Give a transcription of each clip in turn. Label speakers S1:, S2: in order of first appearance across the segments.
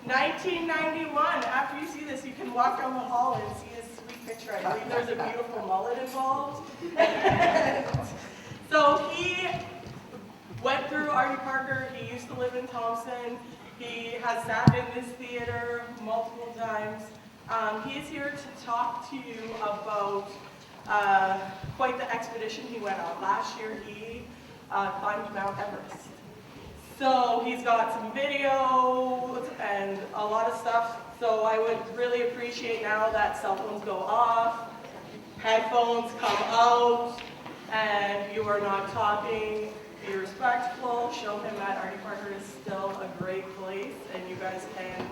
S1: 1991. After you see this, you can walk down the hall and see his sweet picture. I believe there's a beautiful mullet involved. So he went through Artie Parker. He used to live in Thompson. He has sat in this theater multiple times. He is here to talk to you about quite the expedition he went on. Last year he climbed Mount Everest. So he's got some videos and a lot of stuff. So I would really appreciate now that cell phones go off, headphones come out, and you are not talking. Be respectful. Show him that Artie Parker is still a great place, and you guys can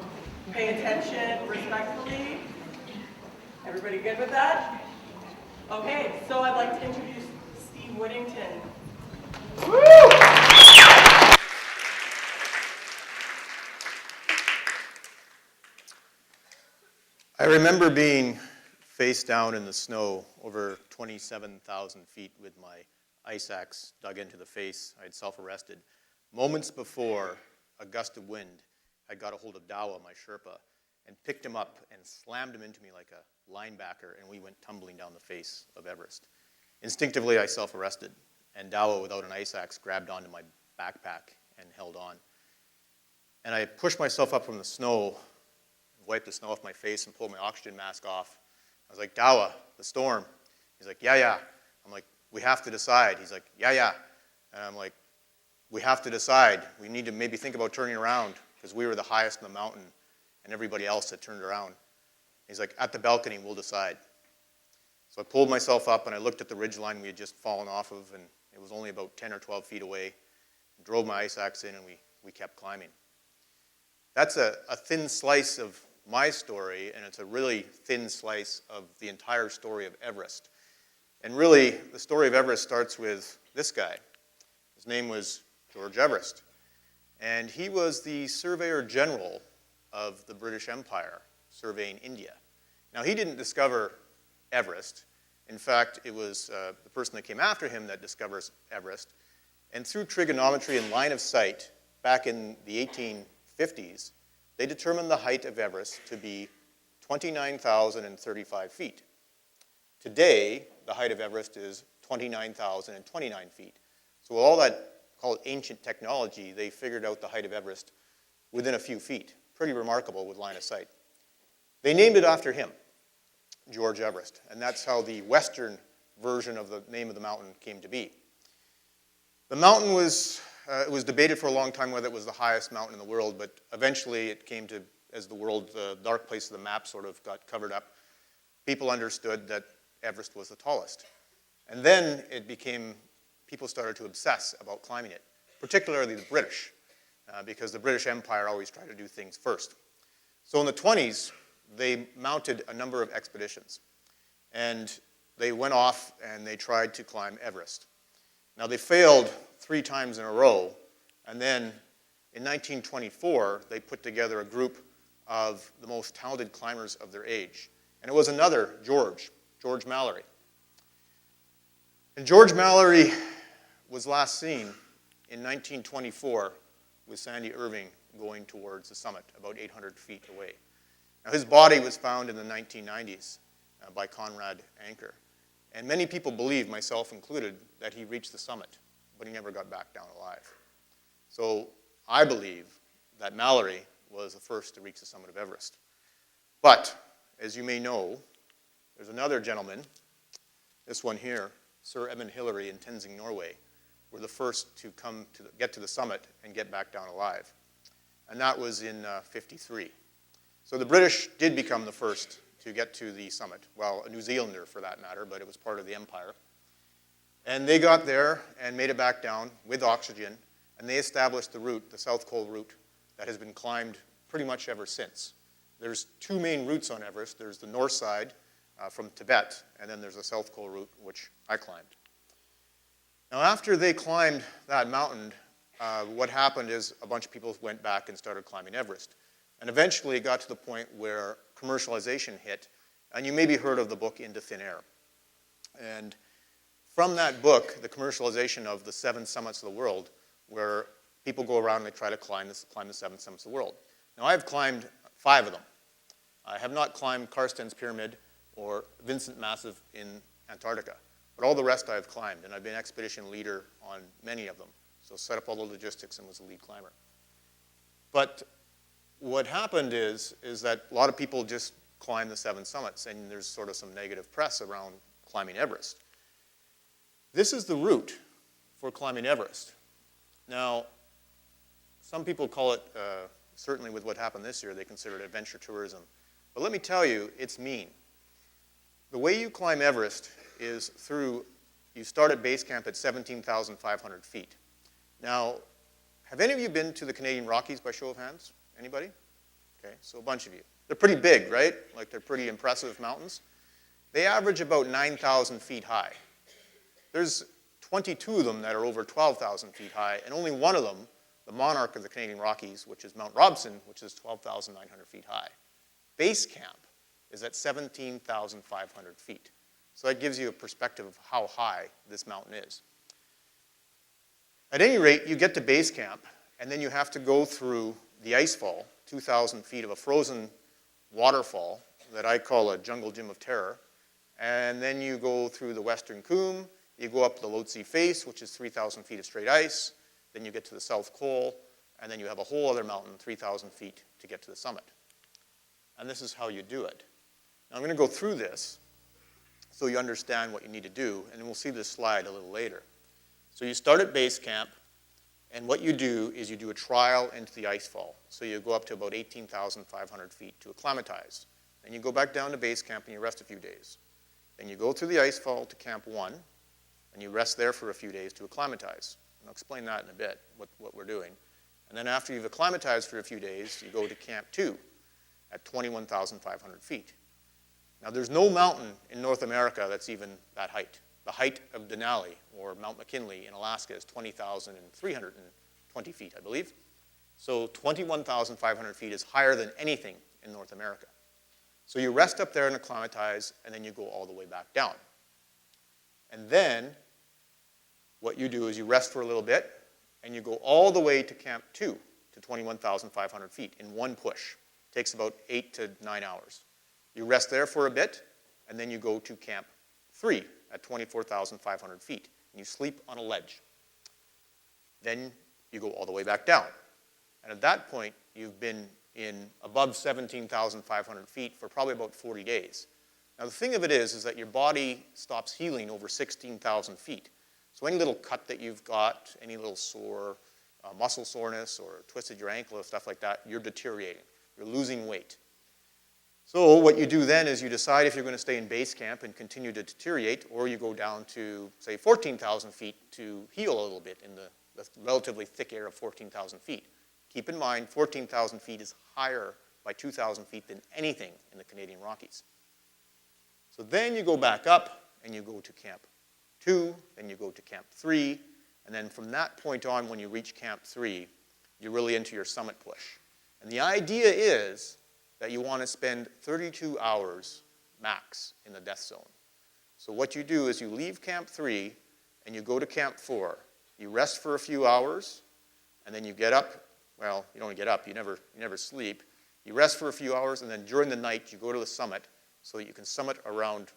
S1: pay attention respectfully. Everybody good with that? Okay, so I'd like to introduce Steve Whittington. Woo!
S2: I remember being face down in the snow over 27,000 feet with my ice axe dug into the face. I had self-arrested. Moments before, a gust of wind had got a hold of Dawa, my Sherpa, and picked him up and slammed him into me like a linebacker, and we went tumbling down the face of Everest. Instinctively, I self-arrested, and Dawa, without an ice axe, grabbed onto my backpack and held on. And I pushed myself up from the snow, wiped the snow off my face, and pulled my oxygen mask off. I was like, Dawa, the storm. He's like, yeah. I'm like, we have to decide. He's like, yeah. And I'm like, we have to decide. We need to maybe think about turning around, because we were the highest in the mountain, and everybody else had turned around. He's like, at the balcony, we'll decide. So I pulled myself up, and I looked at the ridgeline we had just fallen off of, and it was only about 10 or 12 feet away. Drove my ice axe in, and we kept climbing. That's a thin slice of my story, and it's a really thin slice of the entire story of Everest. And really, the story of Everest starts with this guy. His name was George Everest. And he was the Surveyor General of the British Empire, surveying India. Now, he didn't discover Everest. In fact, it was the person that came after him that discovers Everest. And through trigonometry and line of sight, back in the 1850s, they determined the height of Everest to be 29,035 feet. Today, the height of Everest is 29,029 feet. So with all that, called ancient technology, they figured out the height of Everest within a few feet. Pretty remarkable with line of sight. They named it after him, George Everest, and that's how the Western version of the name of the mountain came to be. The mountain was it was debated for a long time whether it was the highest mountain in the world, but eventually it came to, as the world, the dark place of the map sort of got covered up, people understood that Everest was the tallest. And then people started to obsess about climbing it, particularly the British, because the British Empire always tried to do things first. So in the 20s, they mounted a number of expeditions, and they went off and they tried to climb Everest. Now, they failed 3 times in a row, and then in 1924, they put together a group of the most talented climbers of their age. And it was another George Mallory. And George Mallory was last seen in 1924 with Sandy Irving going towards the summit, about 800 feet away. Now, his body was found in the 1990s by Conrad Anker. And many people believe, myself included, that he reached the summit, but he never got back down alive. So I believe that Mallory was the first to reach the summit of Everest. But, as you may know, there's another gentleman, this one here, Sir Edmund Hillary in Tenzing, Norway, were the first to get to the summit and get back down alive. And that was in 53. So the British did become the first to get to the summit. Well, a New Zealander for that matter, but it was part of the empire. And they got there and made it back down with oxygen, and they established the route, the South Col route, that has been climbed pretty much ever since. There's 2 main routes on Everest. There's the north side from Tibet, and then there's the South Col route, which I climbed. Now, after they climbed that mountain, what happened is a bunch of people went back and started climbing Everest. And eventually it got to the point where commercialization hit, and you maybe heard of the book Into Thin Air. And from that book, the commercialization of the 7 summits of the world, where people go around and they try to climb the 7 summits of the world. Now, I've climbed 5 of them. I have not climbed Karsten's Pyramid or Vincent Massif in Antarctica, but all the rest I've climbed, and I've been expedition leader on many of them. So set up all the logistics and was the lead climber. But what happened is that a lot of people just climb the 7 summits, and there's sort of some negative press around climbing Everest. This is the route for climbing Everest. Now, some people call it, certainly with what happened this year, they consider it adventure tourism. But let me tell you, it's mean. The way you climb Everest is through, you start at base camp at 17,500 feet. Now, have any of you been to the Canadian Rockies by show of hands? Anybody? Okay, so a bunch of you. They're pretty big, right? Like they're pretty impressive mountains. They average about 9,000 feet high. There's 22 of them that are over 12,000 feet high, and only one of them, the monarch of the Canadian Rockies, which is Mount Robson, which is 12,900 feet high. Base camp is at 17,500 feet. So that gives you a perspective of how high this mountain is. At any rate, you get to base camp, and then you have to go through the ice fall, 2,000 feet of a frozen waterfall that I call a jungle gym of terror. And then you go through the Western Cwm, you go up the Lhotse Face, which is 3,000 feet of straight ice, then you get to the South Col, and then you have a whole other mountain, 3,000 feet, to get to the summit. And this is how you do it. Now I'm going to go through this so you understand what you need to do, and then we'll see this slide a little later. So you start at base camp, and what you do is you do a trial into the ice fall. So you go up to about 18,500 feet to acclimatize. Then you go back down to base camp and you rest a few days. Then you go through the ice fall to Camp 1, and you rest there for a few days to acclimatize. And I'll explain that in a bit, what we're doing. And then after you've acclimatized for a few days, you go to Camp 2 at 21,500 feet. Now, there's no mountain in North America that's even that height. The height of Denali, or Mount McKinley in Alaska, is 20,320 feet, I believe. So 21,500 feet is higher than anything in North America. So you rest up there and acclimatize, and then you go all the way back down. And then what you do is you rest for a little bit, and you go all the way to Camp 2, to 21,500 feet in one push. It takes about 8 to 9 hours. You rest there for a bit, and then you go to Camp 3 at 24,500 feet, and you sleep on a ledge. Then you go all the way back down. And at that point, you've been in above 17,500 feet for probably about 40 days. Now, the thing of it is that your body stops healing over 16,000 feet. So any little cut that you've got, any little sore, muscle soreness, or twisted your ankle or stuff like that, you're deteriorating. You're losing weight. So what you do then is you decide if you're going to stay in base camp and continue to deteriorate, or you go down to, say, 14,000 feet to heal a little bit in the relatively thick air of 14,000 feet. Keep in mind, 14,000 feet is higher by 2,000 feet than anything in the Canadian Rockies. So then you go back up and you go to Camp 2, then you go to Camp 3, and then from that point on, when you reach Camp 3, you're really into your summit push. And the idea is that you want to spend 32 hours max in the death zone. So what you do is you leave Camp 3 and you go to Camp 4. You rest for a few hours, and then you get up. Well, you don't get up. You never sleep. You rest for a few hours, and then during the night you go to the summit so that you can summit around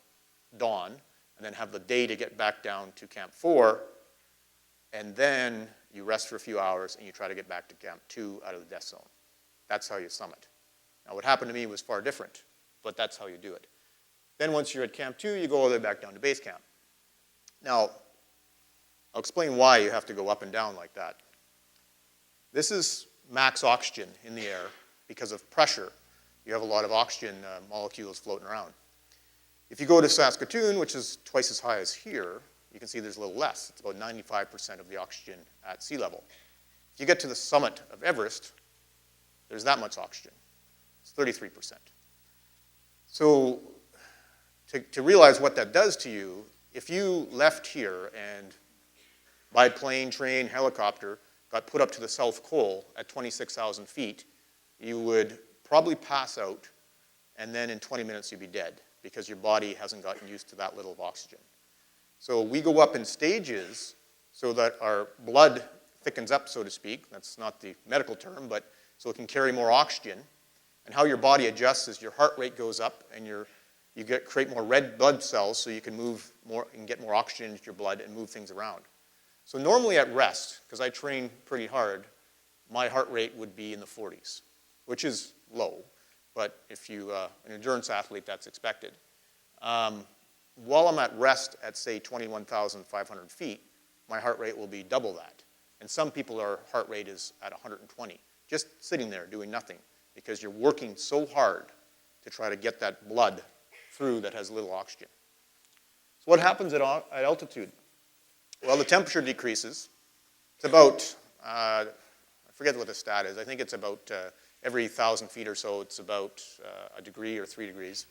S2: dawn, and then have the day to get back down to Camp 4, and then you rest for a few hours and you try to get back to Camp 2 out of the death zone. That's how you summit. Now, what happened to me was far different, but that's how you do it. Then once you're at Camp 2, you go all the way back down to base camp. Now, I'll explain why you have to go up and down like that. This is max oxygen in the air. Because of pressure, you have a lot of oxygen molecules floating around. If you go to Saskatoon, which is twice as high as here, you can see there's a little less. It's about 95% of the oxygen at sea level. If you get to the summit of Everest, there's that much oxygen. It's 33%. So to realize what that does to you, if you left here and by plane, train, helicopter, got put up to the South Col at 26,000 feet, you would probably pass out, and then in 20 minutes you'd be dead because your body hasn't gotten used to that little of oxygen. So we go up in stages so that our blood thickens up, so to speak. That's not the medical term, but so it can carry more oxygen. And how your body adjusts is your heart rate goes up, and create more red blood cells, so you can move more and get more oxygen into your blood and move things around. So normally at rest, because I train pretty hard, my heart rate would be in the 40s, which is low, but if you're an endurance athlete, that's expected. While I'm at rest at, say, 21,500 feet, my heart rate will be double that. And some people, our heart rate is at 120, just sitting there doing nothing, because you're working so hard to try to get that blood through that has little oxygen. So what happens at altitude? Well, the temperature decreases. It's about, I forget what the stat is. I think it's about every 1,000 feet or so, it's about a degree or 3 degrees.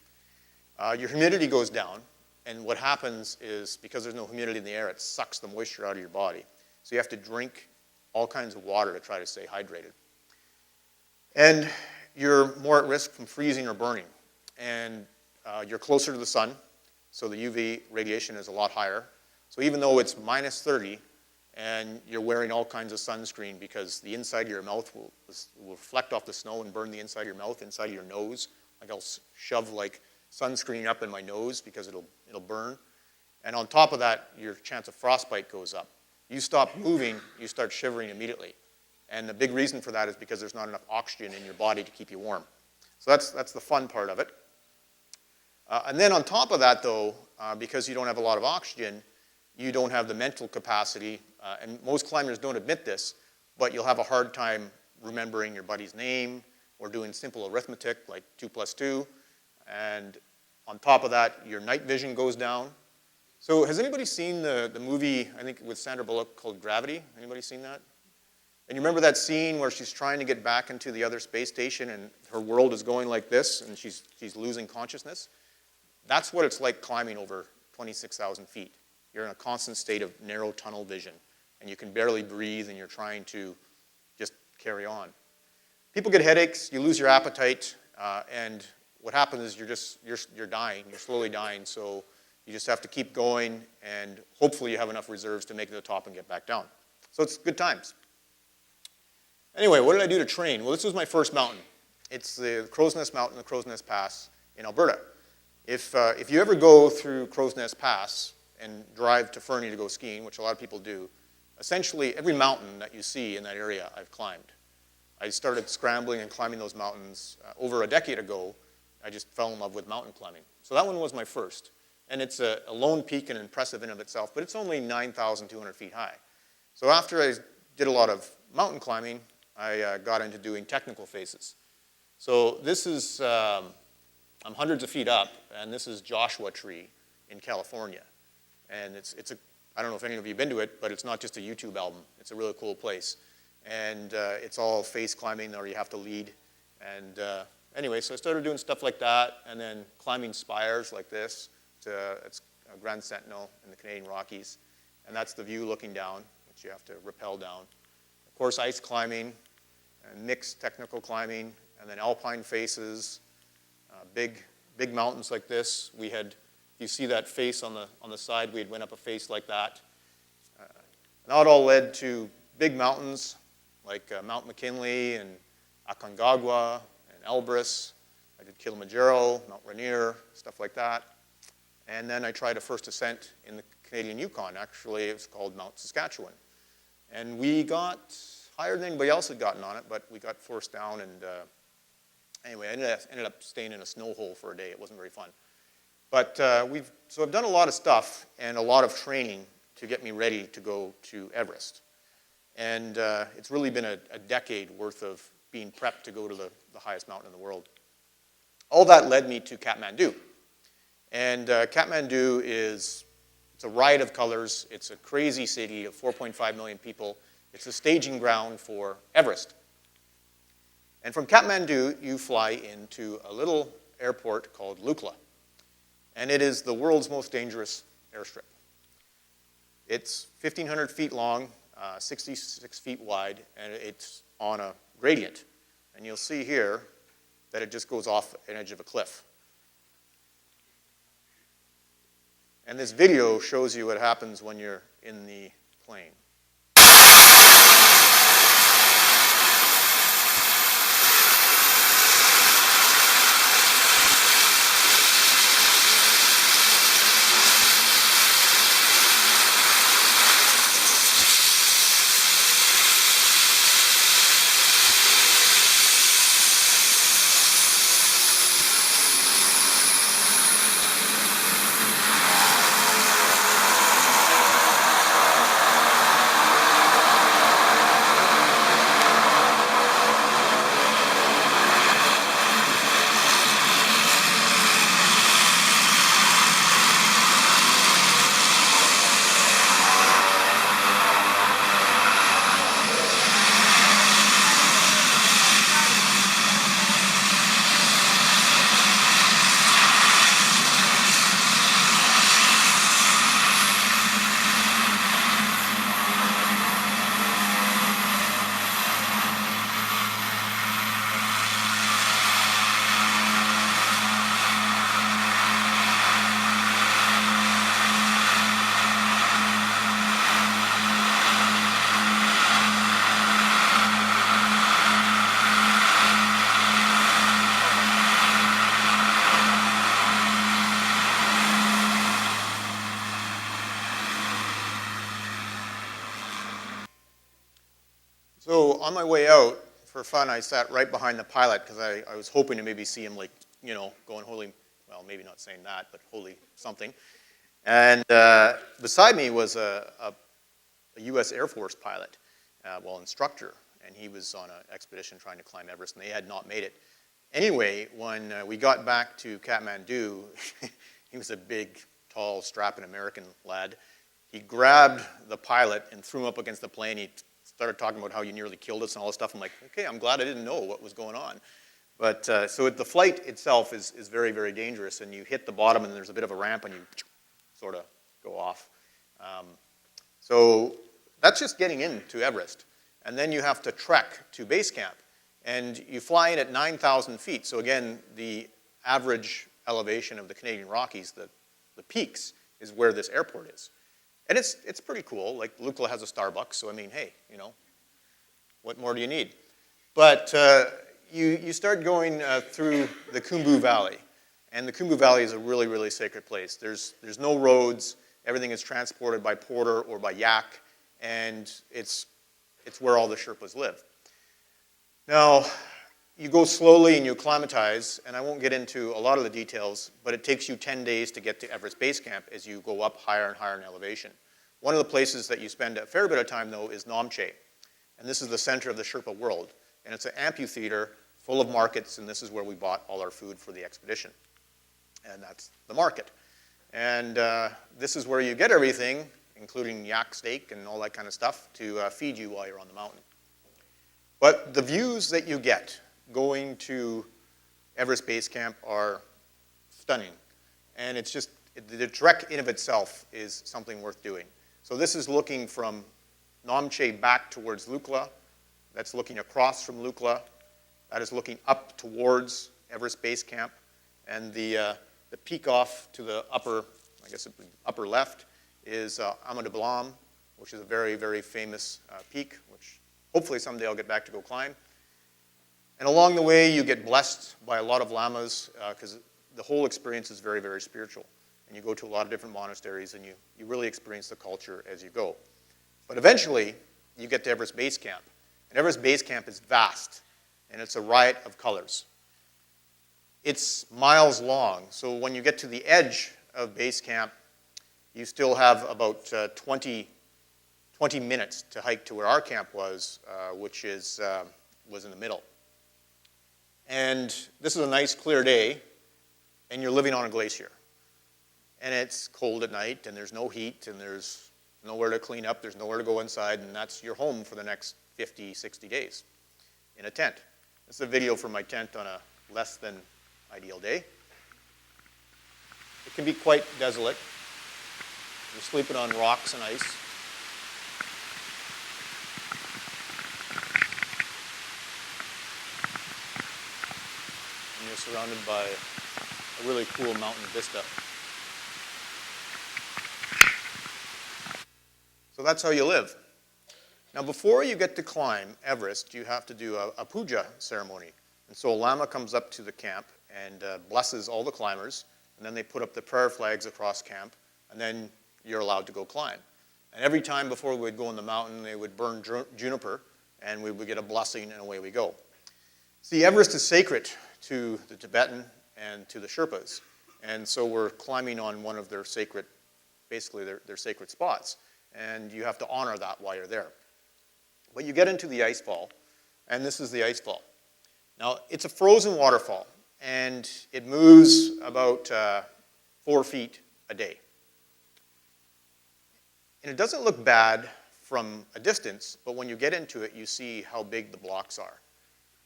S2: Your humidity goes down, and what happens is, because there's no humidity in the air, it sucks the moisture out of your body. So you have to drink all kinds of water to try to stay hydrated. And you're more at risk from freezing or burning. And you're closer to the sun, so the UV radiation is a lot higher. So even though it's minus 30, and you're wearing all kinds of sunscreen, because the inside of your mouth will reflect off the snow and burn the inside of your mouth, inside of your nose. Like I'll shove like sunscreen up in my nose because it'll burn. And on top of that, your chance of frostbite goes up. You stop moving, you start shivering immediately. And the big reason for that is because there's not enough oxygen in your body to keep you warm. So that's the fun part of it. And then on top of that, though, because you don't have a lot of oxygen, you don't have the mental capacity, and most climbers don't admit this, but you'll have a hard time remembering your buddy's name or doing simple arithmetic like 2 plus 2. And on top of that, your night vision goes down. So has anybody seen the movie, I think with Sandra Bullock, called Gravity? Anybody seen that? And you remember that scene where she's trying to get back into the other space station and her world is going like this and she's losing consciousness? That's what it's like climbing over 26,000 feet. You're in a constant state of narrow tunnel vision, and you can barely breathe, and you're trying to just carry on. People get headaches, you lose your appetite, and what happens is you're dying, you're slowly dying, so you just have to keep going, and hopefully you have enough reserves to make it to the top and get back down. So it's good times. Anyway, what did I do to train? Well, this was my first mountain. It's the Crow's Nest Mountain, the Crow's Nest Pass in Alberta. If you ever go through Crow's Nest Pass and drive to Fernie to go skiing, which a lot of people do, essentially every mountain that you see in that area I've climbed. I started scrambling and climbing those mountains over a decade ago. I just fell in love with mountain climbing. So that one was my first. And it's a lone peak and impressive in of itself, but it's only 9,200 feet high. So after I did a lot of mountain climbing, I got into doing technical phases. So this is, I'm hundreds of feet up, and this is Joshua Tree in California. And I don't know if any of you have been to it, but it's not just a YouTube album. It's a really cool place. And it's all face climbing, or you have to lead. And anyway, so I started doing stuff like that, and then climbing spires like this. It's Grand Sentinel in the Canadian Rockies. And that's the view looking down, which you have to rappel down. Of course, ice climbing, and mixed technical climbing, and then alpine faces, big mountains like this. We had, you see that face on the side, we had went up a face like that. That all led to big mountains like Mount McKinley and Aconcagua and Elbrus. I did Kilimanjaro, Mount Rainier, stuff like that. And then I tried a first ascent in the Canadian Yukon. Actually, it was called Mount Saskatchewan. And we got higher than anybody else had gotten on it, but we got forced down. And anyway, I ended up staying in a snow hole for a day. It wasn't very fun. But so I've done a lot of stuff and a lot of training to get me ready to go to Everest. And it's really been a decade worth of being prepped to go to the highest mountain in the world. All that led me to Kathmandu. And Kathmandu it's a riot of colors. It's a crazy city of 4.5 million people. It's a staging ground for Everest. And from Kathmandu, you fly into a little airport called Lukla. And it is the world's most dangerous airstrip. It's 1,500 feet long, 66 feet wide, and it's on a gradient. And you'll see here that it just goes off an edge of a cliff. And this video shows you what happens when you're in the plane. So on my way out, for fun, I sat right behind the pilot because I was hoping to maybe see him, like, going holy, well, maybe not saying that, but holy something. And beside me was a U.S. Air Force pilot, instructor, and he was on an expedition trying to climb Everest, and they had not made it. Anyway, when we got back to Kathmandu, he was a big, tall, strapping American lad. He grabbed the pilot and threw him up against the plane. He started talking about how you nearly killed us and all this stuff. I'm like, okay, I'm glad I didn't know what was going on. But so the flight itself is very, very dangerous, and you hit the bottom and there's a bit of a ramp and you sort of go off. So that's just getting into Everest. And then you have to trek to base camp. And you fly in at 9,000 feet. So again, the average elevation of the Canadian Rockies, the peaks, is where this airport is. And it's pretty cool. Like, Lukla has a Starbucks, so I mean, hey, what more do you need? But you start going through the Khumbu Valley. And the Khumbu Valley is a really, really sacred place. There's no roads. Everything is transported by porter or by yak. And it's where all the Sherpas live. Now, you go slowly and you acclimatize, and I won't get into a lot of the details, but it takes you 10 days to get to Everest Base Camp as you go up higher and higher in elevation. One of the places that you spend a fair bit of time, though, is Namche. And this is the center of the Sherpa world. And it's an amphitheater full of markets, and this is where we bought all our food for the expedition. And that's the market. And this is where you get everything, including yak steak and all that kind of stuff, to feed you while you're on the mountain. But the views that you get going to Everest Base Camp are stunning. And it's just, the trek in of itself is something worth doing. So this is looking from Namche back towards Lukla. That's looking across from Lukla. That is looking up towards Everest Base Camp. And the peak off to the upper left is Amadou Blam, which is a very, very famous peak, which hopefully someday I'll get back to go climb. And along the way, you get blessed by a lot of lamas because the whole experience is very, very spiritual. And you go to a lot of different monasteries, and you really experience the culture as you go. But eventually, you get to Everest Base Camp. And Everest Base Camp is vast, and it's a riot of colors. It's miles long, so when you get to the edge of Base Camp, you still have about 20 minutes to hike to where our camp was, which was in the middle. And this is a nice clear day, and you're living on a glacier. And it's cold at night, and there's no heat, and there's nowhere to clean up, there's nowhere to go inside, and that's your home for the next 50, 60 days in a tent. This is a video from my tent on a less than ideal day. It can be quite desolate. You're sleeping on rocks and ice. And you're surrounded by a really cool mountain vista. So that's how you live. Now, before you get to climb Everest, you have to do a puja ceremony. And so a lama comes up to the camp and blesses all the climbers, and then they put up the prayer flags across camp, and then you're allowed to go climb. And every time before we would go on the mountain, they would burn juniper, and we would get a blessing, and away we go. See, Everest is sacred to the Tibetan and to the Sherpas, and so we're climbing on one of their sacred, basically their sacred spots. And you have to honor that while you're there. But you get into the icefall, and this is the icefall. Now, it's a frozen waterfall, and it moves about 4 feet a day. And it doesn't look bad from a distance, but when you get into it, you see how big the blocks are.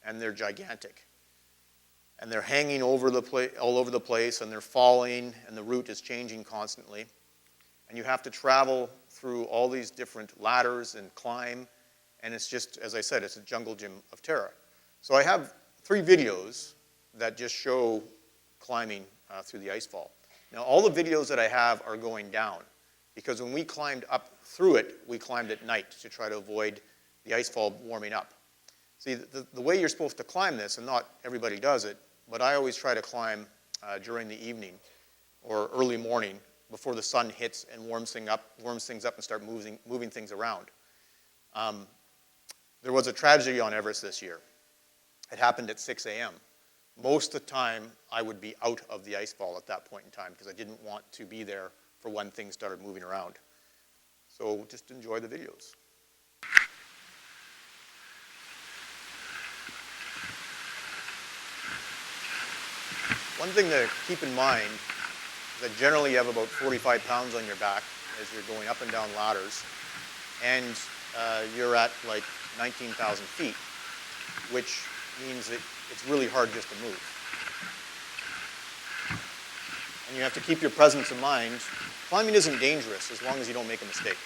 S2: And they're gigantic. And they're hanging all over the place, and they're falling, and the route is changing constantly. And you have to travel through all these different ladders and climb. And it's just, as I said, it's a jungle gym of terror. So I have 3 videos that just show climbing through the icefall. Now, all the videos that I have are going down, because when we climbed up through it, we climbed at night to try to avoid the icefall warming up. See, the way you're supposed to climb this, and not everybody does it, but I always try to climb during the evening or early morning before the sun hits and warms things up and start moving things around. There was a tragedy on Everest this year. It happened at 6 a.m. Most of the time, I would be out of the ice fall at that point in time because I didn't want to be there for when things started moving around. So just enjoy the videos. One thing to keep in mind is that generally you have about 45 pounds on your back as you're going up and down ladders, and you're at like 19,000 feet, which means that it's really hard just to move. And you have to keep your presence in mind. Climbing isn't dangerous as long as you don't make a mistake.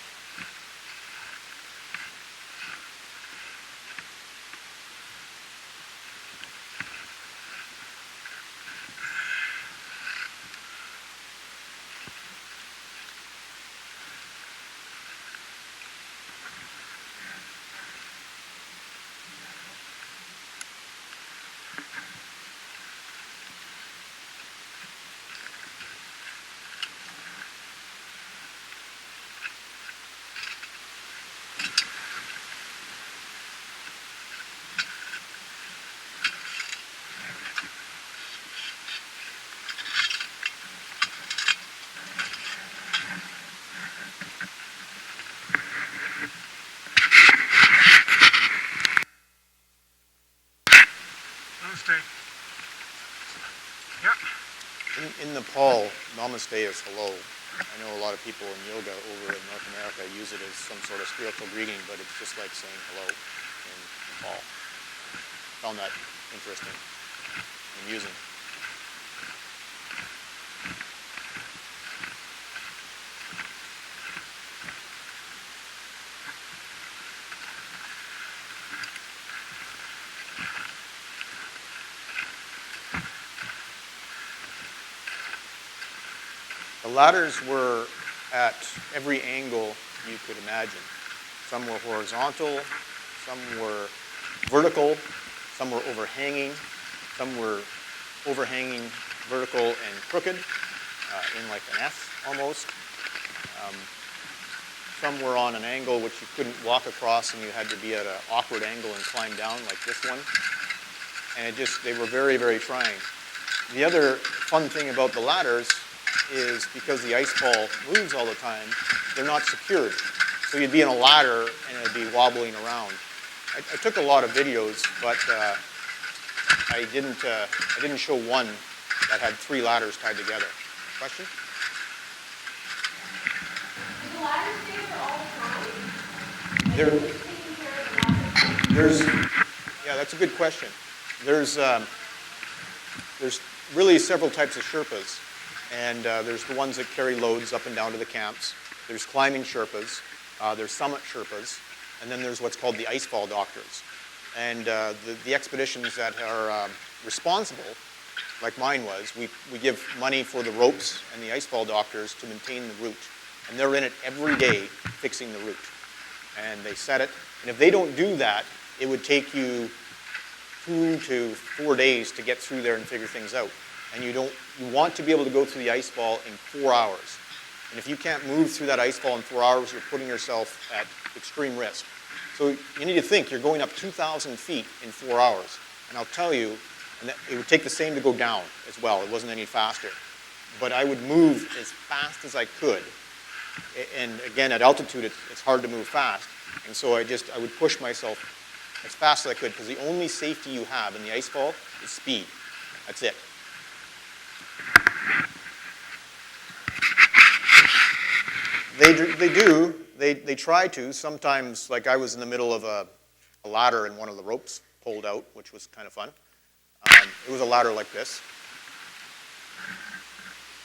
S3: Namaste. Yep.
S2: In Nepal, namaste is hello. I know a lot of people in yoga over in North America use it as some sort of spiritual greeting, but it's just like saying hello in Nepal. Found that interesting, amusing. The ladders were at every angle you could imagine. Some were horizontal, some were vertical, some were overhanging, some were overhanging, vertical, and crooked, in like an S almost. Some were on an angle which you couldn't walk across and you had to be at an awkward angle and climb down like this one. And they were very, very trying. The other fun thing about the ladders is because the ice fall moves all the time, they're not secured. So you'd be in a ladder and it'd be wobbling around. I took a lot of videos, but I didn't show one that had 3 ladders tied together. Question?
S4: Do the ladders stay there all the time?
S2: There,
S4: Who's taking care of the ladders?
S2: yeah, that's a good question. There's really several types of Sherpas. And there's the ones that carry loads up and down to the camps. There's climbing Sherpas. There's summit Sherpas. And then there's what's called the icefall doctors. And the expeditions that are responsible, like mine was, we give money for the ropes and the icefall doctors to maintain the route. And they're in it every day fixing the route. And they set it. And if they don't do that, it would take you 2 to 4 days to get through there and figure things out. And you want to be able to go through the ice fall in 4 hours. And if you can't move through that ice fall in 4 hours, you're putting yourself at extreme risk. So you need to think you're going up 2,000 feet in 4 hours. And I'll tell you, and it would take the same to go down as well. It wasn't any faster. But I would move as fast as I could. And again, at altitude, it's hard to move fast. And so I would push myself as fast as I could, because the only safety you have in the ice fall is speed. That's it. They try to. Sometimes, like I was in the middle of a ladder and one of the ropes pulled out, which was kind of fun. It was a ladder like this.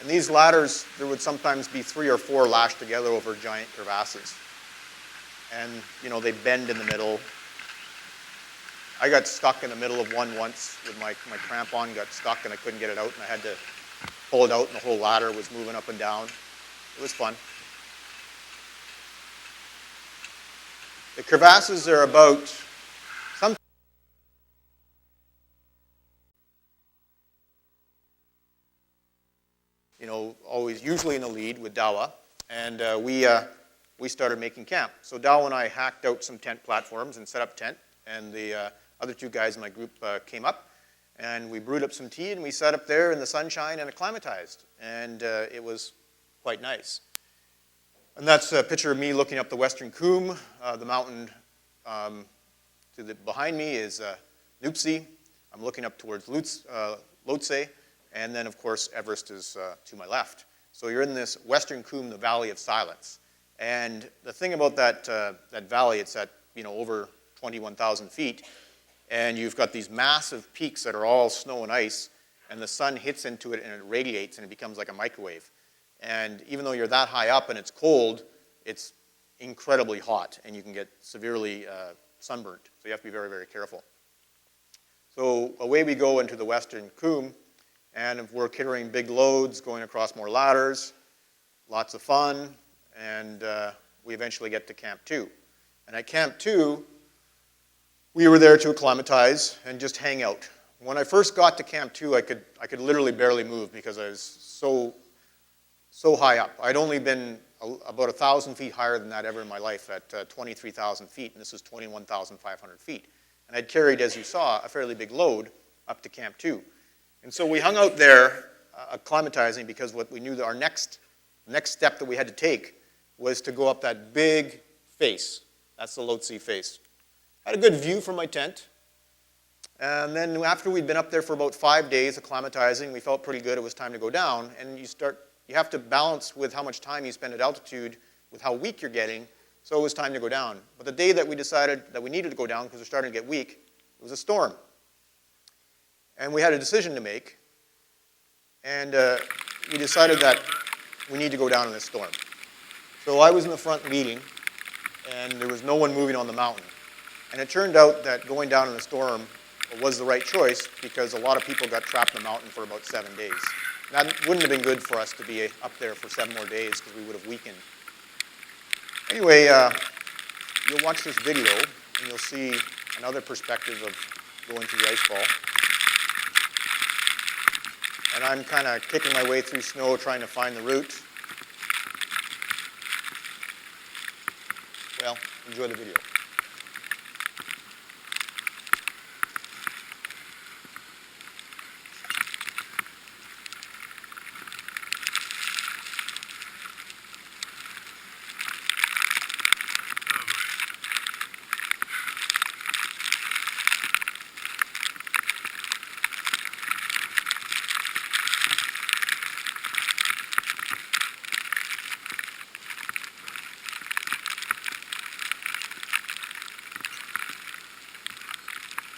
S2: And these ladders, there would sometimes be 3 or 4 lashed together over giant crevasses. And, they bend in the middle. I got stuck in the middle of one once with my crampon got stuck and I couldn't get it out, and I had to pull it out and the whole ladder was moving up and down. It was fun. The crevasses are about usually in the lead with Dawa, and we we started making camp. So Dow and I hacked out some tent platforms and set up tent, and the other two guys in my group came up, and we brewed up some tea, and we sat up there in the sunshine and acclimatized, and it was quite nice. And that's a picture of me looking up the Western Coombe. The mountain behind me is Nuptse. I'm looking up towards Lhotse, and then, of course, Everest is to my left. So you're in this Western Coombe, the Valley of Silence. And the thing about that valley, it's at over 21,000 feet, and you've got these massive peaks that are all snow and ice, and the sun hits into it and it radiates and it becomes like a microwave. And even though you're that high up and it's cold, it's incredibly hot, and you can get severely sunburnt. So you have to be very, very careful. So away we go into the Western Coombe, and we're carrying big loads, going across more ladders, lots of fun, and we eventually get to Camp 2. And at Camp 2, we were there to acclimatize and just hang out. When I first got to Camp 2, I could literally barely move because I was so high up. I'd only been about 1,000 feet higher than that ever in my life at 23,000 feet, and this is 21,500 feet. And I'd carried, as you saw, a fairly big load up to Camp 2. And so we hung out there acclimatizing because what we knew that our next step that we had to take was to go up that big face. That's the Lhotse face. I had a good view from my tent. And then after we'd been up there for about 5 days acclimatizing, we felt pretty good. It was time to go down. And you have to balance with how much time you spend at altitude with how weak you're getting. So it was time to go down. But the day that we decided that we needed to go down because we're starting to get weak, it was a storm. And we had a decision to make. And we decided that we need to go down in this storm. So I was in the front leading, and there was no one moving on the mountain. And it turned out that going down in the storm was the right choice because a lot of people got trapped in the mountain for about 7 days. And that wouldn't have been good for us to be up there for 7 more days because we would have weakened. Anyway, you'll watch this video, and you'll see another perspective of going through the ice fall. And I'm kind of kicking my way through snow trying to find the route. Well, enjoy the video.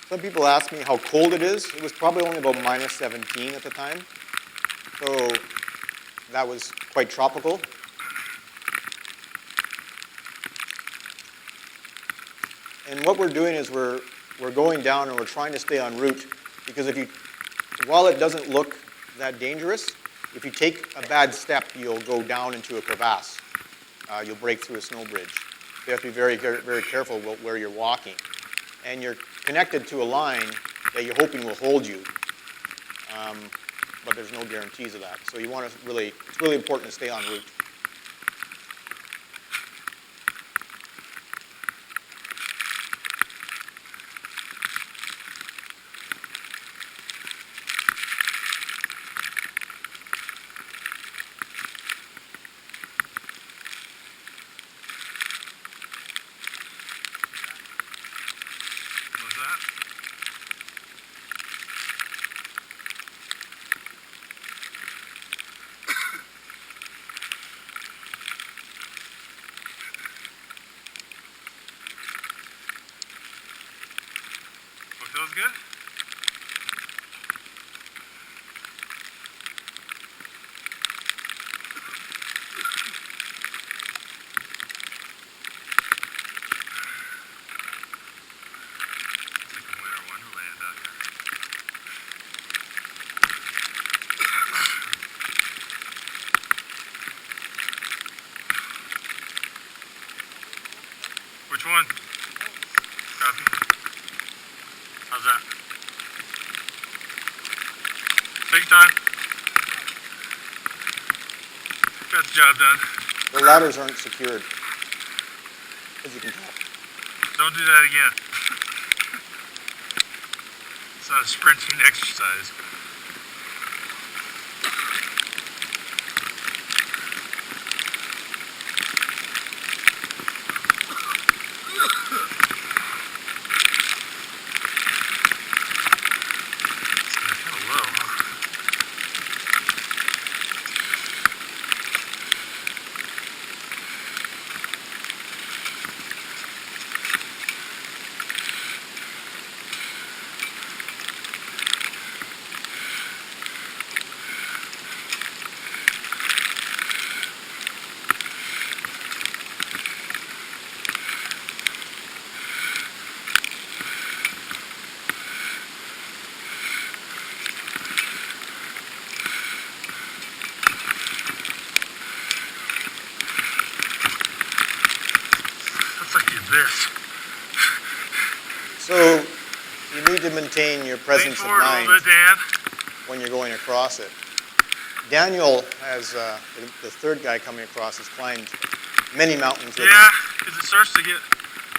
S2: Some people ask me how cold it is. It was probably only about minus 17 at the time. So that was quite tropical. And what we're doing is we're going down and we're trying to stay en route because while it doesn't look that dangerous, if you take a bad step, you'll go down into a crevasse. You'll break through a snow bridge. So you have to be very, very careful where you're walking. And you're connected to a line that you're hoping will hold you, but there's no guarantees of that. So it's really important to stay en route.
S3: Feels good? It's like a winter wonderland out here. Which one? Copy. How's that? Big time. Got the job done.
S2: The ladders aren't secured. as you can tell.
S3: Don't do that again. It's not a sprinting exercise. It's kind of low, huh? Looks like you're this.
S2: So you need to maintain your
S3: Lean
S2: presence of
S3: forward a
S2: mind
S3: little bit, Dan.
S2: when you're going across it. Daniel, as the third guy coming across, has climbed many mountains with me.
S3: Yeah, because it starts to get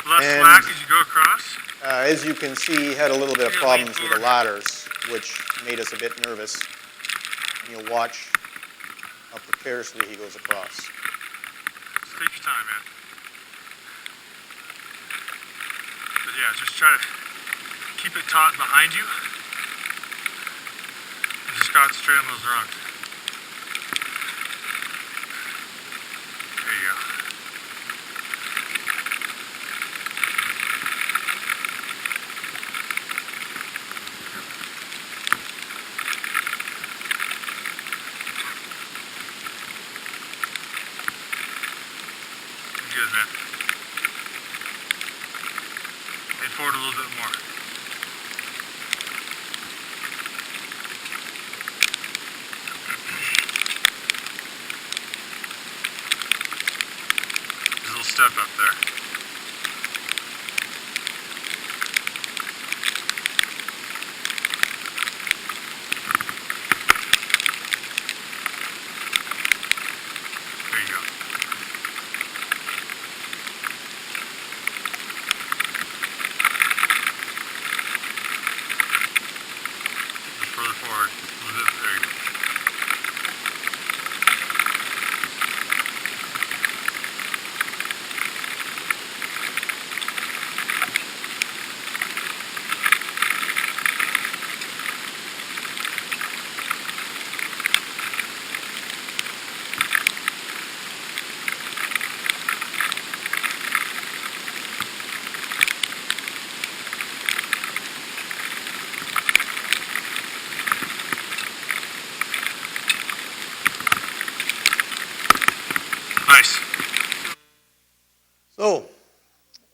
S3: less
S2: And-
S3: slack as you go across.
S2: As you can see, he had a little bit of
S3: Yeah,
S2: problems
S3: lean
S2: with the
S3: forward.
S2: ladders, which made us a bit nervous. And you'll watch how precariously he goes across.
S3: Just take your time, man. But yeah, just try to keep it taut behind you. And just concentrate on those rungs. There you go. Good, man. Lean forward a little bit more. There's a little step up there. There you go. Just further forward. A little bit. There you go. Nice.
S2: So,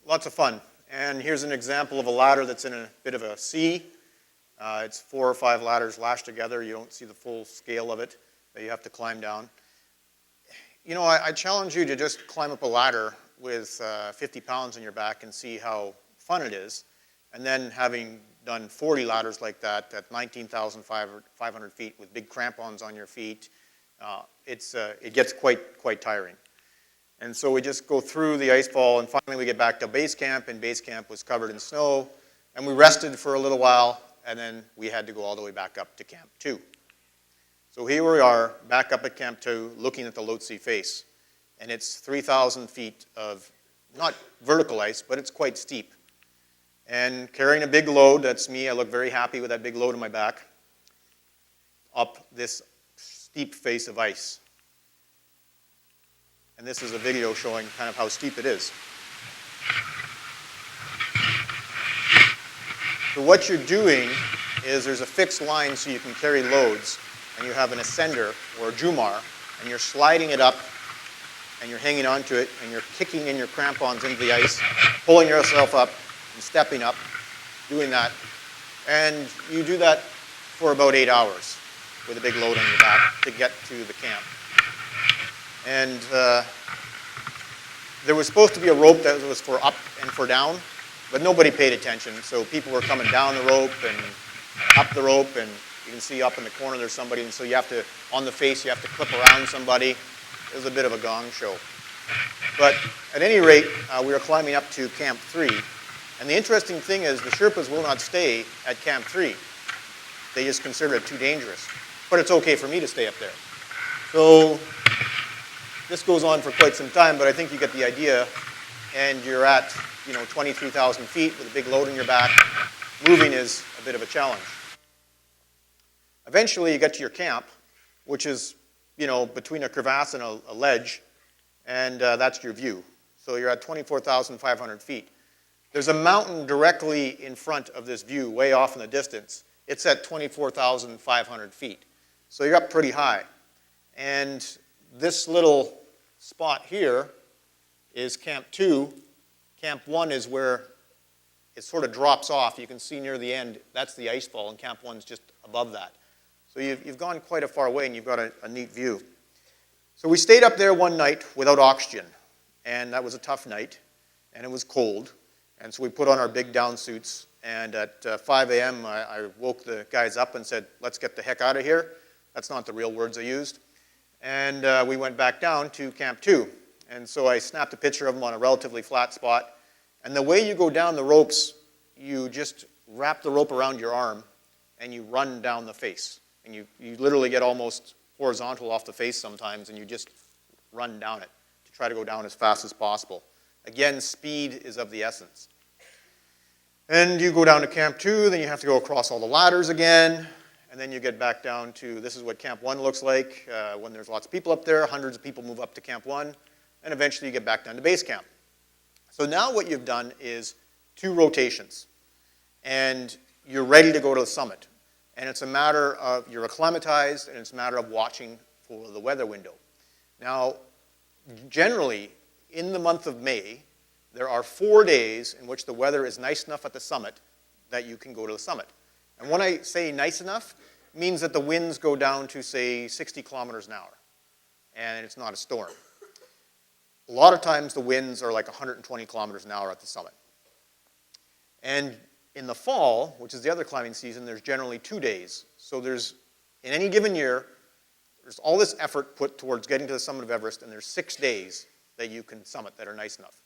S2: lots of fun. And here's an example of a ladder that's in a bit of a C. It's 4 or 5 ladders lashed together. You don't see the full scale of it that you have to climb down. You know, I challenge you to just climb up a ladder with 50 pounds on your back and see how fun it is. And then having done 40 ladders like that at 19,500 feet with big crampons on your feet, it gets quite tiring. And so we just go through the ice fall, and finally we get back to base camp, and base camp was covered in snow. And we rested for a little while, and then we had to go all the way back up to Camp 2. So here we are, back up at Camp 2, looking at the Lhotse face. And it's 3,000 feet of, not vertical ice, but it's quite steep. And carrying a big load, that's me, I look very happy with that big load on my back, up this steep face of ice. And this is a video showing kind of how steep it is. So what you're doing is there's a fixed line so you can carry loads, and you have an ascender or a jumar, and you're sliding it up, and you're hanging onto it, and you're kicking in your crampons into the ice, pulling yourself up and stepping up, doing that. And you do that for about 8 hours with a big load on your back to get to the camp. And there was supposed to be a rope that was for up and for down, but nobody paid attention. So people were coming down the rope and up the rope, and you can see up in the corner there's somebody, and so you have to, on the face, you have to clip around somebody. It was a bit of a gong show. But at any rate, we were climbing up to Camp 3. And the interesting thing is the Sherpas will not stay at Camp 3. They just consider it too dangerous. But it's okay for me to stay up there. So this goes on for quite some time, but I think you get the idea. And you're at, 23,000 feet with a big load on your back. Moving is a bit of a challenge. Eventually, you get to your camp, which is, between a crevasse and a ledge, and that's your view. So you're at 24,500 feet. There's a mountain directly in front of this view, way off in the distance. It's at 24,500 feet. So you're up pretty high. And this little spot here is Camp 2. Camp 1 is where it sort of drops off. You can see near the end, that's the ice fall, and Camp 1 is just above that. So you've gone quite a far away, and you've got a neat view. So we stayed up there one night without oxygen, and that was a tough night, and it was cold. And so we put on our big down suits, and at 5 a.m. I woke the guys up and said, let's get the heck out of here. That's not the real words I used. And we went back down to Camp 2. And so I snapped a picture of them on a relatively flat spot. And the way you go down the ropes, you just wrap the rope around your arm, and you run down the face. And you literally get almost horizontal off the face sometimes, and you just run down it to try to go down as fast as possible. Again, speed is of the essence. And you go down to Camp 2, then you have to go across all the ladders again, and then you get back down to, this is what Camp 1 looks like when there's lots of people up there. Hundreds of people move up to Camp 1, and eventually you get back down to base camp. So now what you've done is 2 rotations, and you're ready to go to the summit. And it's a matter of, you're acclimatized, and it's a matter of watching for the weather window. Now, generally, in the month of May, there are 4 days in which the weather is nice enough at the summit that you can go to the summit. And when I say nice enough, it means that the winds go down to, say, 60 kilometers an hour, and it's not a storm. A lot of times the winds are like 120 kilometers an hour at the summit. And in the fall, which is the other climbing season, there's generally 2 days. So there's, in any given year, there's all this effort put towards getting to the summit of Everest, and there's 6 days that you can summit that are nice enough.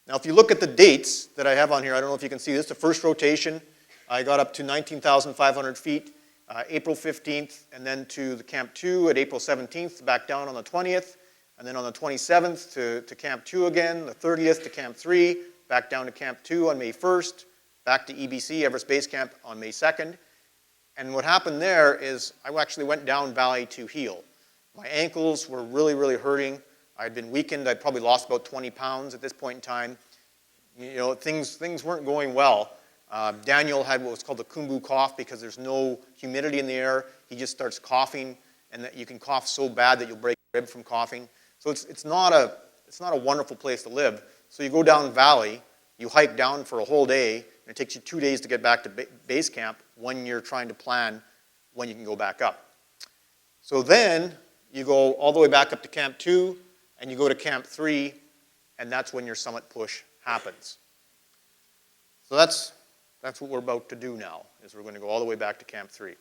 S2: Now, if you look at the dates that I have on here, I don't know if you can see this, the first rotation, I got up to 19,500 feet, April 15th, and then to the Camp 2 at April 17th, back down on the 20th, and then on the 27th to Camp 2 again, the 30th to Camp 3, back down to Camp 2 on May 1st, back to EBC, Everest Base Camp, on May 2nd. And what happened there is I actually went down valley to heal. My ankles were really, really hurting. I'd been weakened. I'd probably lost about 20 pounds at this point in time. Things weren't going well. Daniel had what was called the Kumbu cough because there's no humidity in the air. He just starts coughing, and that you can cough so bad that you'll break a rib from coughing. So it's not a wonderful place to live. So you go down valley, you hike down for a whole day, and it takes you 2 days to get back to base camp when you're trying to plan when you can go back up. So then you go all the way back up to Camp 2, and you go to Camp 3, and that's when your summit push happens. So that's what we're about to do now, is we're going to go all the way back to Camp 3.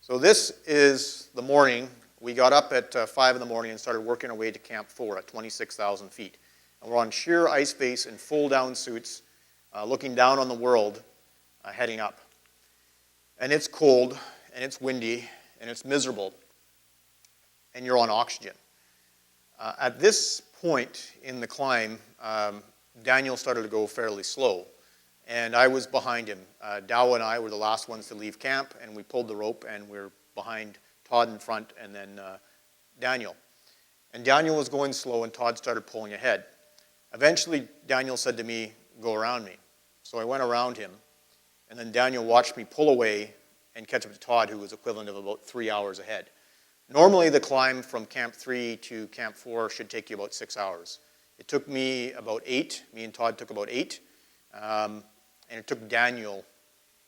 S2: So this is the morning. We got up at 5 in the morning and started working our way to Camp 4 at 26,000 feet. And we're on sheer ice face in full down suits, looking down on the world, heading up. And it's cold, and it's windy, and it's miserable, and you're on oxygen. At this point in the climb, Daniel started to go fairly slow, and I was behind him. Dow and I were the last ones to leave camp, and we pulled the rope, and we were behind Todd in front, and then Daniel. And Daniel was going slow, and Todd started pulling ahead. Eventually, Daniel said to me, go around me. So I went around him, and then Daniel watched me pull away and catch up to Todd, who was equivalent of about 3 hours ahead. Normally, the climb from Camp 3 to Camp 4 should take you about 6 hours. It took me about 8. Me and Todd took about 8. And it took Daniel,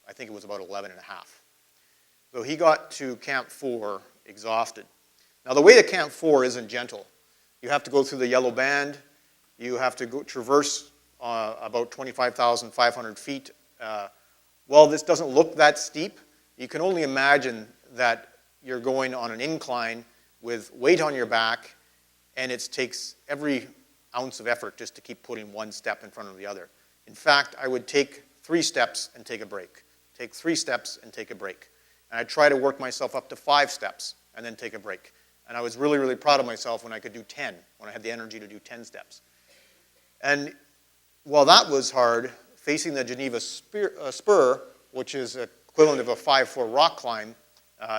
S2: I think it was about 11 and a half. So he got to Camp 4 exhausted. Now, the way to Camp 4 isn't gentle. You have to go through the yellow band. You have to traverse about 25,500 feet. While this doesn't look that steep, you can only imagine that you're going on an incline with weight on your back and it takes every ounce of effort just to keep putting one step in front of the other. In fact, I would take 3 steps and take a break, take 3 steps and take a break. And I'd try to work myself up to 5 steps and then take a break. And I was really, really proud of myself when I could do 10, when I had the energy to do 10 steps. And while that was hard, facing the Geneva Spur, which is equivalent of a 5-4 rock climb,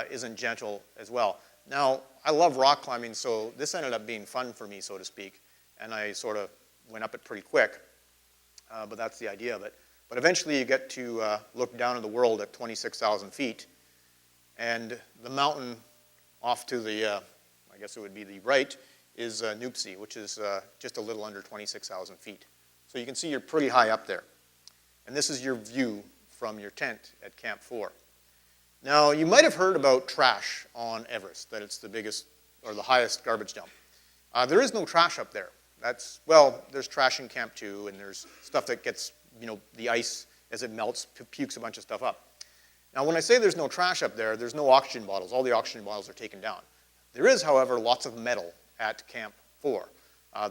S2: isn't gentle as well. Now, I love rock climbing, so this ended up being fun for me, so to speak. And I sort of went up it pretty quick, but that's the idea of it. But eventually you get to look down at the world at 26,000 feet, and the mountain off to the, I guess it would be the right, is Nuptse, which is just a little under 26,000 feet. So you can see you're pretty high up there. And this is your view from your tent at Camp 4. Now, you might have heard about trash on Everest, that it's the biggest or the highest garbage dump. There is no trash up there. Well, there's trash in Camp 2, and there's stuff that gets, the ice, as it melts, pukes a bunch of stuff up. Now, when I say there's no trash up there, there's no oxygen bottles. All the oxygen bottles are taken down. There is, however, lots of metal at Camp 4.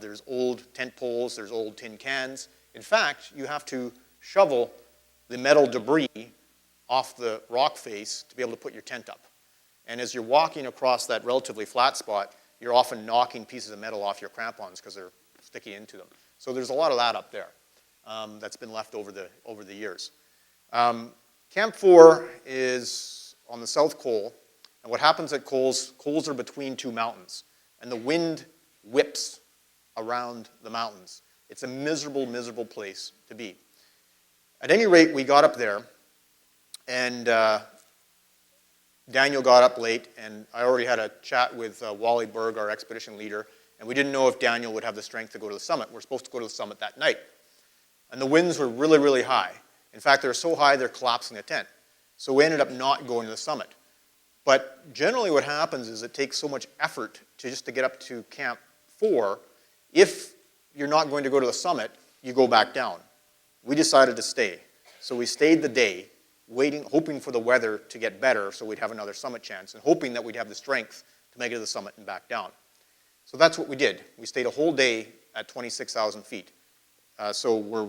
S2: There's old tent poles, there's old tin cans. In fact, you have to shovel the metal debris off the rock face to be able to put your tent up. And as you're walking across that relatively flat spot, you're often knocking pieces of metal off your crampons because they're sticky into them. So there's a lot of that up there that's been left over the years. Camp 4 is on the South Col, and what happens at cols are between 2 mountains, and the wind whips around the mountains. It's a miserable, miserable place to be. At any rate, we got up there, and Daniel got up late, and I already had a chat with Wally Berg, our expedition leader, and we didn't know if Daniel would have the strength to go to the summit. We're supposed to go to the summit that night. And the winds were really, really high. In fact, they were so high, they're collapsing the tent. So we ended up not going to the summit. But generally what happens is it takes so much effort just to get up to Camp 4. If you're not going to go to the summit, you go back down. We decided to stay. So we stayed the day, waiting, hoping for the weather to get better so we'd have another summit chance, and hoping that we'd have the strength to make it to the summit and back down. So that's what we did. We stayed a whole day at 26,000 feet. So we're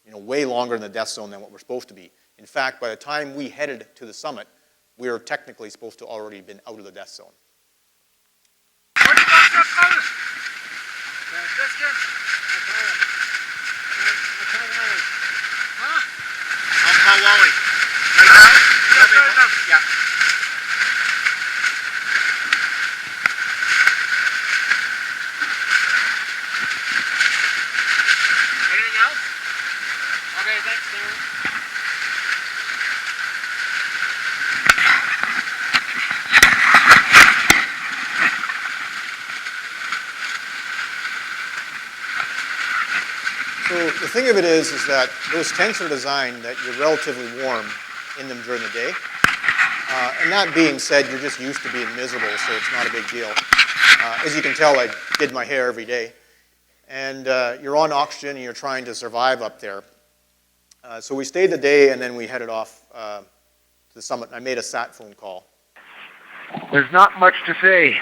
S2: way longer in the death zone than what we're supposed to be. In fact, by the time we headed to the summit, we were technically supposed to already been out of the death zone.
S3: I'll call Wally. Right now? Yeah. Anything else? Okay, thanks, Darren.
S2: So the thing of it is that those tents are designed that you're relatively warm in them during the day. And that being said, you're just used to being miserable, so it's not a big deal. As you can tell, I did my hair every day. And you're on oxygen and you're trying to survive up there. So we stayed the day and then we headed off to the summit. I made a sat phone call.
S5: There's not much to say.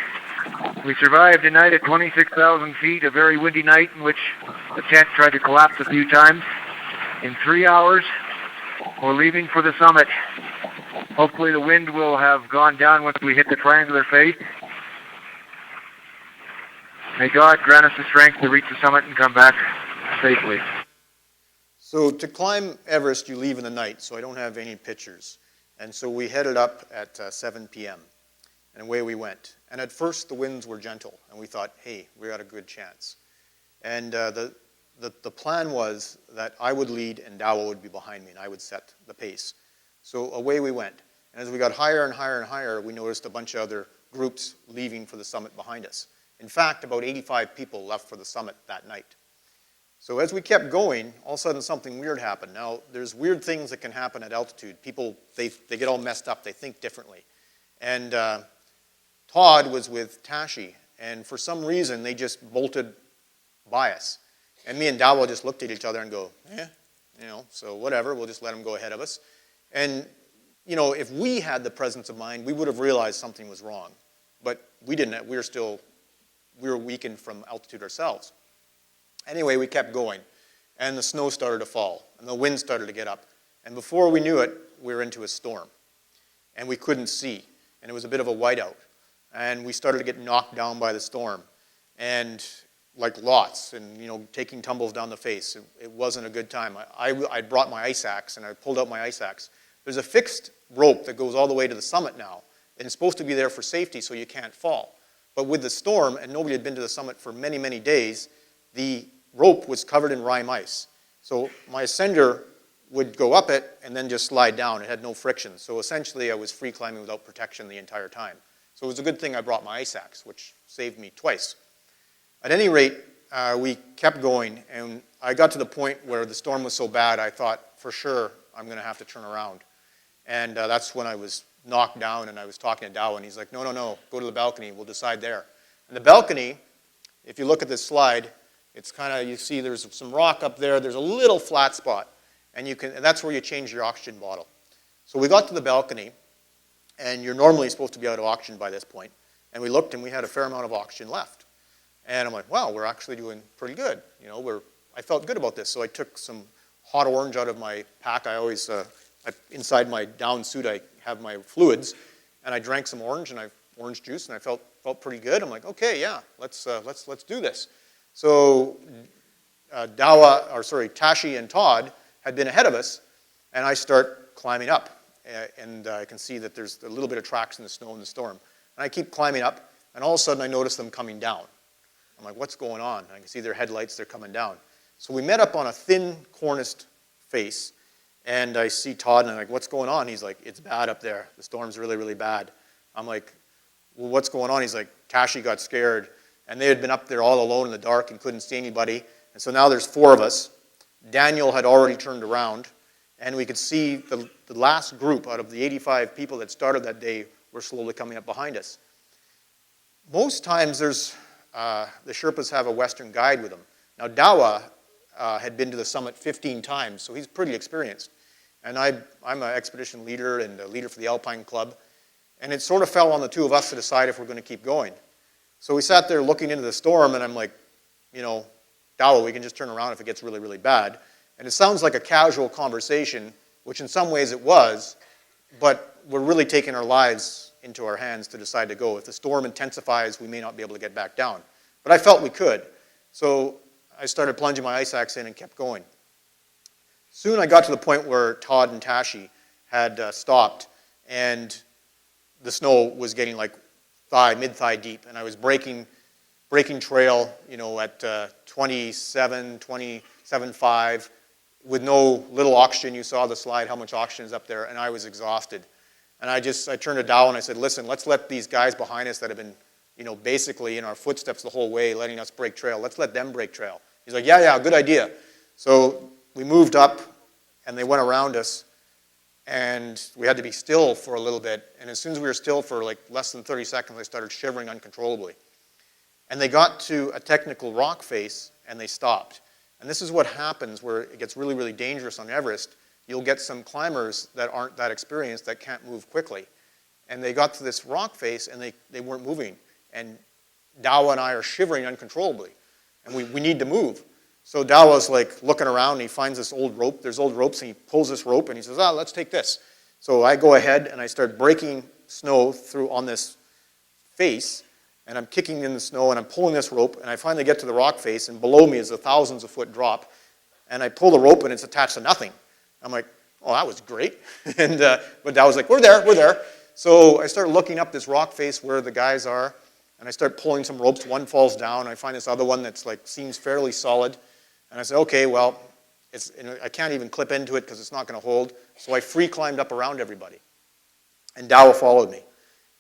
S5: We survived a night at 26,000 feet, a very windy night in which the tent tried to collapse a few times. In 3 hours, we're leaving for the summit. Hopefully the wind will have gone down once we hit the triangular face. May God grant us the strength to reach the summit and come back safely.
S2: So to climb Everest, you leave in the night, so I don't have any pictures. And so we headed up at 7 p.m. and away we went. And at first the winds were gentle, and we thought, hey, we got a good chance. And the plan was that I would lead and Dawa would be behind me, and I would set the pace. So away we went. And as we got higher and higher and higher, we noticed a bunch of other groups leaving for the summit behind us. In fact, about 85 people left for the summit that night. So as we kept going, all of a sudden something weird happened. Now, there's weird things that can happen at altitude. People, they get all messed up. They think differently. And Todd was with Tashi, and for some reason, they just bolted by us. And me and Dawa just looked at each other and go, so whatever, we'll just let them go ahead of us. And, if we had the presence of mind, we would have realized something was wrong. But we didn't. We were still we were weakened from altitude ourselves. Anyway, we kept going, and the snow started to fall, and the wind started to get up. And before we knew it, we were into a storm, and we couldn't see, and it was a bit of a whiteout. And we started to get knocked down by the storm, and like lots, and taking tumbles down the face. It wasn't a good time. I brought my ice axe, and I pulled out my ice axe. There's a fixed rope that goes all the way to the summit now, and it's supposed to be there for safety so you can't fall. But with the storm, and nobody had been to the summit for many, many days, the rope was covered in rime ice. So my ascender would go up it and then just slide down. It had no friction. So essentially, I was free climbing without protection the entire time. So it was a good thing I brought my ice axe, which saved me twice. At any rate, we kept going, and I got to the point where the storm was so bad, I thought, for sure, I'm going to have to turn around. And that's when I was knocked down, and I was talking to Dow, and he's like, no, go to the balcony. We'll decide there. And the balcony, if you look at this slide, it's kind of, you see there's some rock up there. There's a little flat spot, and that's where you change your oxygen bottle. So we got to the balcony, and you're normally supposed to be out of oxygen by this point. And we looked, and we had a fair amount of oxygen left. And I'm like, wow, we're actually doing pretty good. I felt good about this. So I took some hot orange out of my pack. I always, inside my down suit, I have my fluids. And I drank some orange juice, and I felt pretty good. I'm like, okay, yeah, let's do this. So Tashi and Todd had been ahead of us, and I start climbing up. And I can see that there's a little bit of tracks in the snow in the storm. And I keep climbing up, and all of a sudden I notice them coming down. I'm like, what's going on? And I can see their headlights, they're coming down. So we met up on a thin, corniced face, and I see Todd, and I'm like, what's going on? He's like, it's bad up there. The storm's really, really bad. I'm like, well, what's going on? He's like, Tashi got scared, and they had been up there all alone in the dark and couldn't see anybody. And so now there's 4 of us. Daniel had already turned around, and we could see the last group out of the 85 people that started that day were slowly coming up behind us. Most times the Sherpas have a Western guide with them. Now Dawa had been to the summit 15 times, so he's pretty experienced. And I'm an expedition leader and a leader for the Alpine Club. And it sort of fell on the 2 of us to decide if we're going to keep going. So we sat there looking into the storm, and I'm like, Dawa, we can just turn around if it gets really, really bad. And it sounds like a casual conversation, which in some ways it was, but we're really taking our lives into our hands to decide to go. If the storm intensifies, we may not be able to get back down. But I felt we could. So I started plunging my ice axe in and kept going. Soon I got to the point where Todd and Tashi had stopped, and the snow was getting like mid-thigh deep, and I was breaking trail, at 27.5 with no little oxygen. You saw the slide, how much oxygen is up there, and I was exhausted. And I turned to Dow and I said, listen, let's let these guys behind us that have been, basically in our footsteps the whole way, letting us break trail. Let's let them break trail. He's like, yeah, good idea. So we moved up, and they went around us, and we had to be still for a little bit. And as soon as we were still for like less than 30 seconds, I started shivering uncontrollably. And they got to a technical rock face, and they stopped. And this is what happens where it gets really, really dangerous on Everest. You'll get some climbers that aren't that experienced that can't move quickly. And they got to this rock face, and they weren't moving. And Dawa and I are shivering uncontrollably. And we need to move. So Dawa's like looking around, and he finds this old rope. There's old ropes, and he pulls this rope, and he says, let's take this. So I go ahead, and I start breaking snow through on this face, and I'm kicking in the snow, and I'm pulling this rope, and I finally get to the rock face, and below me is a thousands of foot drop. And I pull the rope, and it's attached to nothing. I'm like, oh, that was great. But Dawa's like, we're there. So I start looking up this rock face where the guys are, and I start pulling some ropes. One falls down. I find this other one that's like seems fairly solid. And I said, okay, well, I can't even clip into it because it's not going to hold. So I free climbed up around everybody. And Dawa followed me.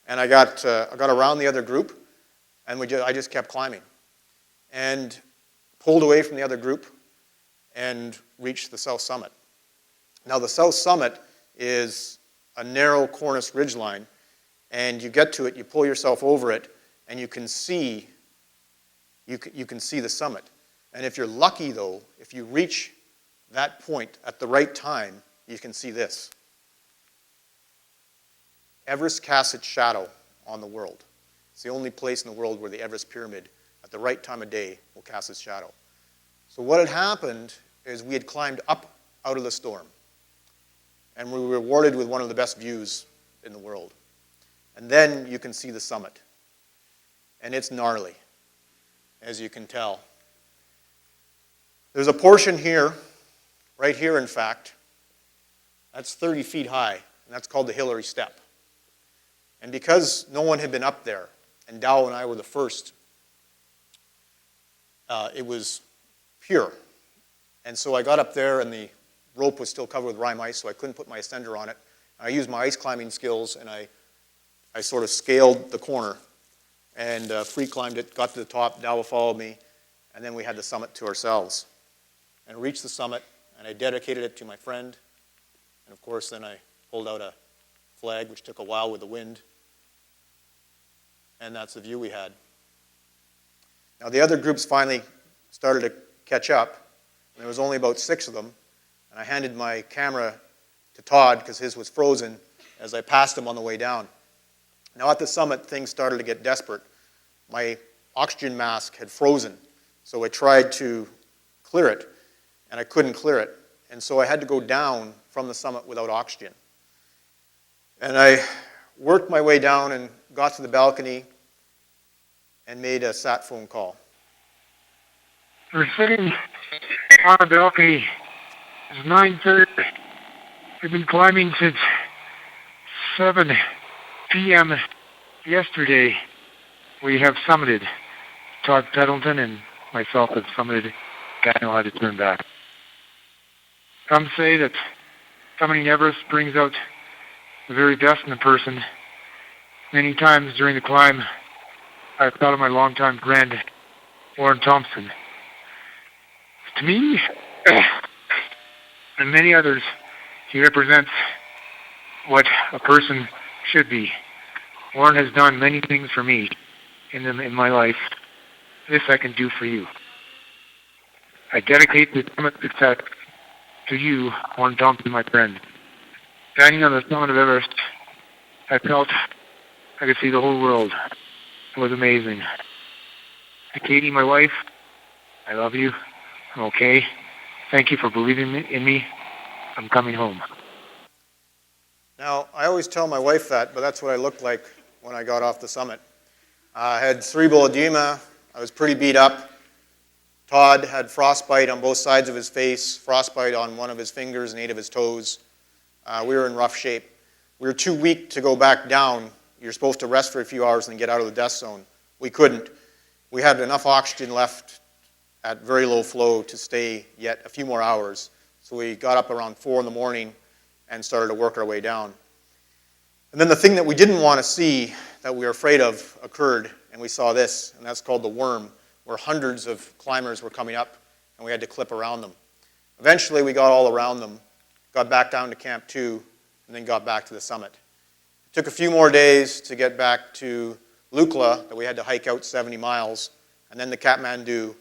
S2: And I got around the other group, and I just kept climbing. And pulled away from the other group and reached the south summit. Now the south summit is a narrow cornice ridgeline, and you get to it, you pull yourself over it, and you can see the summit. And if you're lucky, though, if you reach that point at the right time, you can see this. Everest casts its shadow on the world. It's the only place in the world where the Everest pyramid at the right time of day, will cast its shadow. So what had happened is we had climbed up out of the storm, and we were rewarded with one of the best views in the world. And then you can see the summit, and it's gnarly, as you can tell. There's a portion here, right here in fact, that's 30 feet high, and that's called the Hillary Step. And because no one had been up there, and Dow and I were the first, it was pure. And so I got up there, and the rope was still covered with rime ice, so I couldn't put my ascender on it. I used my ice climbing skills, and I sort of scaled the corner and free climbed it, got to the top. Dow followed me, and then we had the summit to ourselves. And reached the summit, and I dedicated it to my friend. And of course, then I pulled out a flag, which took a while with the wind. And that's the view we had. Now, the other groups finally started to catch up, and there was only about 6 of them. And I handed my camera to Todd, because his was frozen, as I passed him on the way down. Now, at the summit, things started to get desperate. My oxygen mask had frozen, so I tried to clear it, and I couldn't clear it. And so I had to go down from the summit without oxygen. And I worked my way down and got to the balcony and made a sat phone call.
S5: We're sitting on a balcony. It's 9:30. We've been climbing since 7 p.m. yesterday. We have summited. Todd Pendleton and myself have summited. I know how to turn back. Some say that summiting Everest brings out the very best in a person. Many times during the climb, I've thought of my longtime friend, Warren Thompson. To me, and many others, he represents what a person should be. Warren has done many things for me in my life. This I can do for you. I dedicate this summit success to you, Warren Thompson, my friend. Standing on the summit of Everest, I felt I could see the whole world. It was amazing. To Katie, my wife, I love you. I'm okay. Thank you for believing in me. I'm coming home.
S2: Now, I always tell my wife that, but that's what I looked like when I got off the summit. I had cerebral edema. I was pretty beat up. Todd had frostbite on both sides of his face, frostbite on one of his fingers and 8 of his toes. We were in rough shape. We were too weak to go back down. You're supposed to rest for a few hours and then get out of the death zone. We couldn't. We had enough oxygen left at very low flow to stay yet a few more hours. So we got up around 4 in the morning and started to work our way down. And then the thing that we didn't want to see, that we were afraid of, occurred, and we saw this, and that's called the worm, where hundreds of climbers were coming up, and we had to clip around them. Eventually, we got all around them, got back down to Camp 2, and then got back to the summit. It took a few more days to get back to Lukla, that we had to hike out 70 miles, and then to Kathmandu,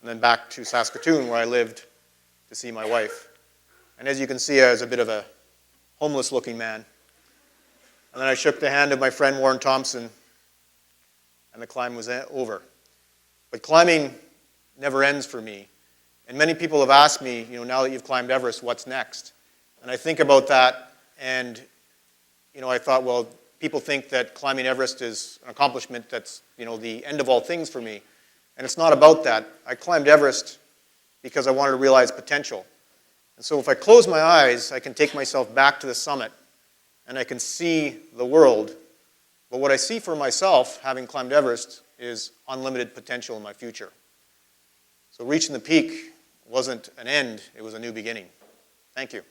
S2: and then back to Saskatoon, where I lived, to see my wife. And as you can see, I was a bit of a homeless-looking man. And then I shook the hand of my friend Warren Thompson, and the climb was over. But climbing never ends for me. And many people have asked me, now that you've climbed Everest, what's next? And I think about that, and I thought, well, people think that climbing Everest is an accomplishment that's the end of all things for me. And it's not about that. I climbed Everest because I wanted to realize potential. And so if I close my eyes, I can take myself back to the summit, and I can see the world. But what I see for myself, having climbed Everest, is unlimited potential in my future. So reaching the peak wasn't an end, it was a new beginning. Thank you.